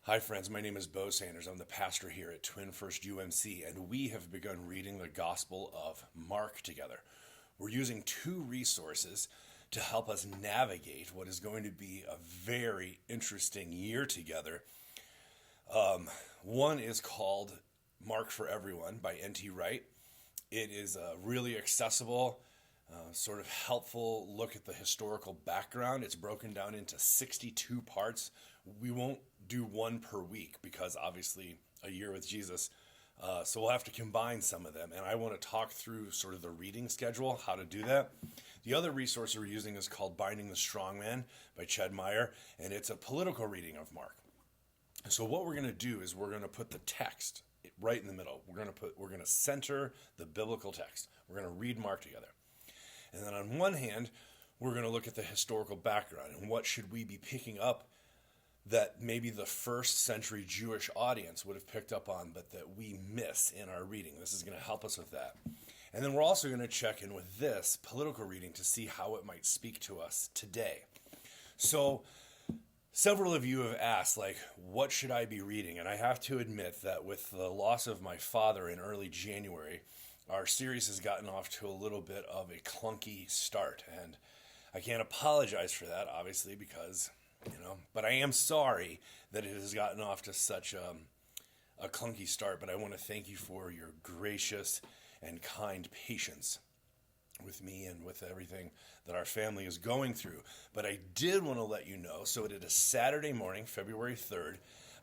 Hi, friends. My name is Bo Sanders. I'm the pastor here at Twin First UMC, and we have begun reading the Gospel of Mark together. We're using two resources to help us navigate what is going to be a very interesting year together. One is called Mark for Everyone by N.T. Wright. It is a really accessible, sort of helpful look at the historical background. It's broken down into 62 parts. We won't do one per week because obviously a year with Jesus. So we'll have to combine some of them. And I want to talk through sort of the reading schedule, how to do that. The other resource we're using is called Binding the Strong Man by Ched Meyer, and it's a political reading of Mark. So what we're going to do is we're going to put the text right in the middle. We're going to center the biblical text. We're going to read Mark together. And then on one hand, we're going to look at the historical background and what should we be picking up that maybe the first century Jewish audience would have picked up on, but that we miss in our reading. This is going to help us with that. And then we're also going to check in with this political reading to see how it might speak to us today. So several of you have asked, what should I be reading? And I have to admit that with the loss of my father in early January, our series has gotten off to a little bit of a clunky start. And I can't apologize for that, obviously, because but I am sorry that it has gotten off to such a clunky start. But I want to thank you for your gracious and kind patience with me and with everything that our family is going through. But I did want to let you know, so it is Saturday morning, February 3rd,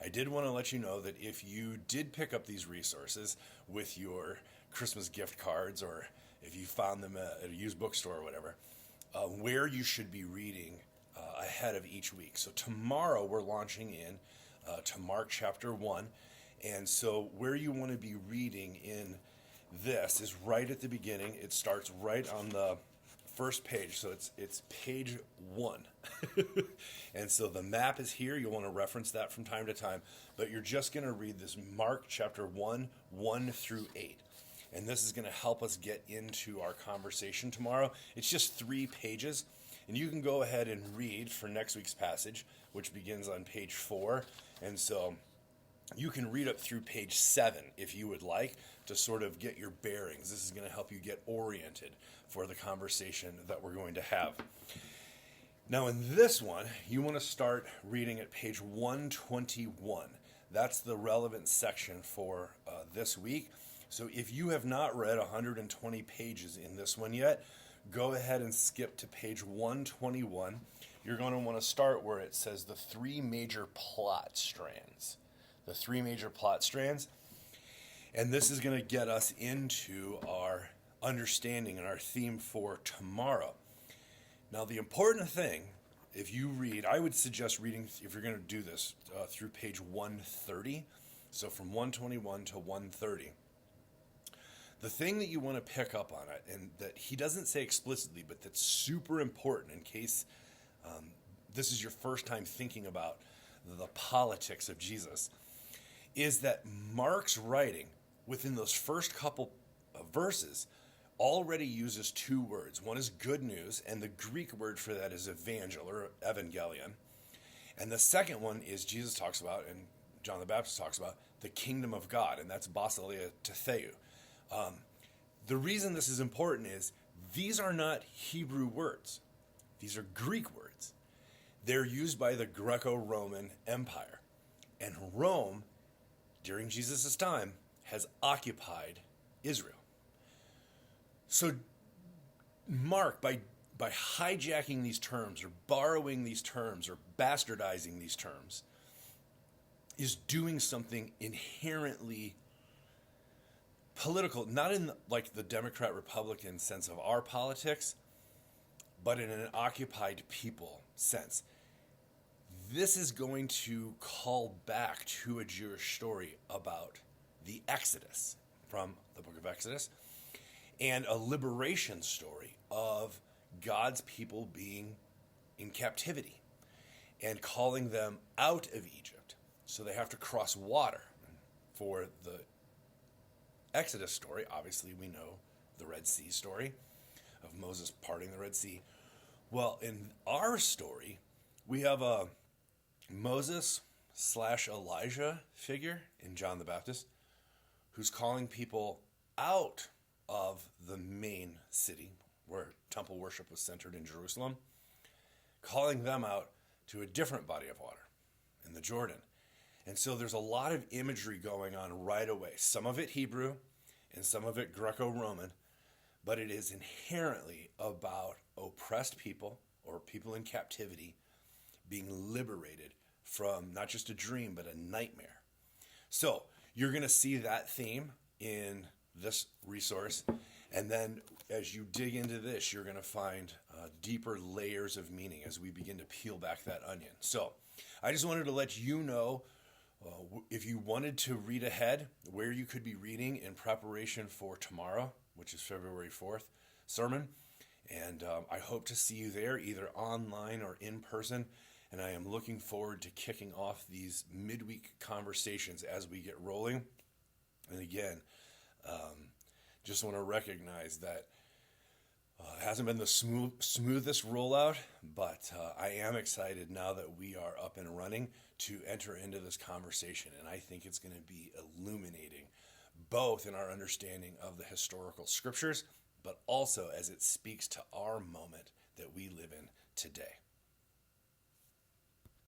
I did want to let you know that if you did pick up these resources with your Christmas gift cards, or if you found them at a used bookstore or whatever, where you should be reading ahead of each week. So tomorrow we're launching in to Mark chapter 1. And so where you want to be reading in this is right at the beginning. It starts right on the first page. So it's page 1. And so the map is here. You'll want to reference that from time to time. But you're just going to read this Mark chapter 1, 1 through 8. And this is going to help us get into our conversation tomorrow. It's just 3 pages. And you can go ahead and read for next week's passage, which begins on page 4. And so you can read up through page 7 if you would like to sort of get your bearings. This is going to help you get oriented for the conversation that we're going to have. Now in this one, you want to start reading at page 121. That's the relevant section for this week. So if you have not read 120 pages in this one yet, go ahead and skip to page 121. You're going to want to start where it says the 3 major plot strands. The 3 major plot strands. And this is going to get us into our understanding and our theme for tomorrow. Now, the important thing, if you read, I would suggest reading, if you're going to do this, through page 130. So from 121 to 130. The thing that you want to pick up on it, and that he doesn't say explicitly, but that's super important in case this is your first time thinking about the politics of Jesus, is that Mark's writing within those first couple of verses already uses 2 words. One is good news, and the Greek word for that is evangel or evangelion. And the second one is Jesus talks about, and John the Baptist talks about, the kingdom of God, and that's basileia tetheu. The reason this is important is these are not Hebrew words. These are Greek words. They're used by the Greco-Roman Empire. And Rome, during Jesus' time, has occupied Israel. So Mark, by hijacking these terms or borrowing these terms or bastardizing these terms, is doing something inherently political, not in the Democrat-Republican sense of our politics, but in an occupied people sense. This is going to call back to a Jewish story about the Exodus from the book of Exodus and a liberation story of God's people being in captivity and calling them out of Egypt. So they have to cross water. For the Exodus story, obviously we know the Red Sea story of Moses parting the Red Sea. Well, in our story, we have Moses slash Elijah figure in John the Baptist who's calling people out of the main city where temple worship was centered in Jerusalem, calling them out to a different body of water in the Jordan. And so there's a lot of imagery going on right away. Some of it Hebrew and some of it Greco-Roman, but it is inherently about oppressed people or people in captivity being liberated from not just a dream, but a nightmare. So you're going to see that theme in this resource. And then as you dig into this, you're going to find deeper layers of meaning as we begin to peel back that onion. So I just wanted to let you know, if you wanted to read ahead, where you could be reading in preparation for tomorrow, which is February 4th sermon. And I hope to see you there, either online or in person. And I am looking forward to kicking off these midweek conversations as we get rolling. And again, just want to recognize that it hasn't been the smoothest rollout, but I am excited now that we are up and running to enter into this conversation. And I think it's going to be illuminating, both in our understanding of the historical scriptures, but also as it speaks to our moment that we live in today.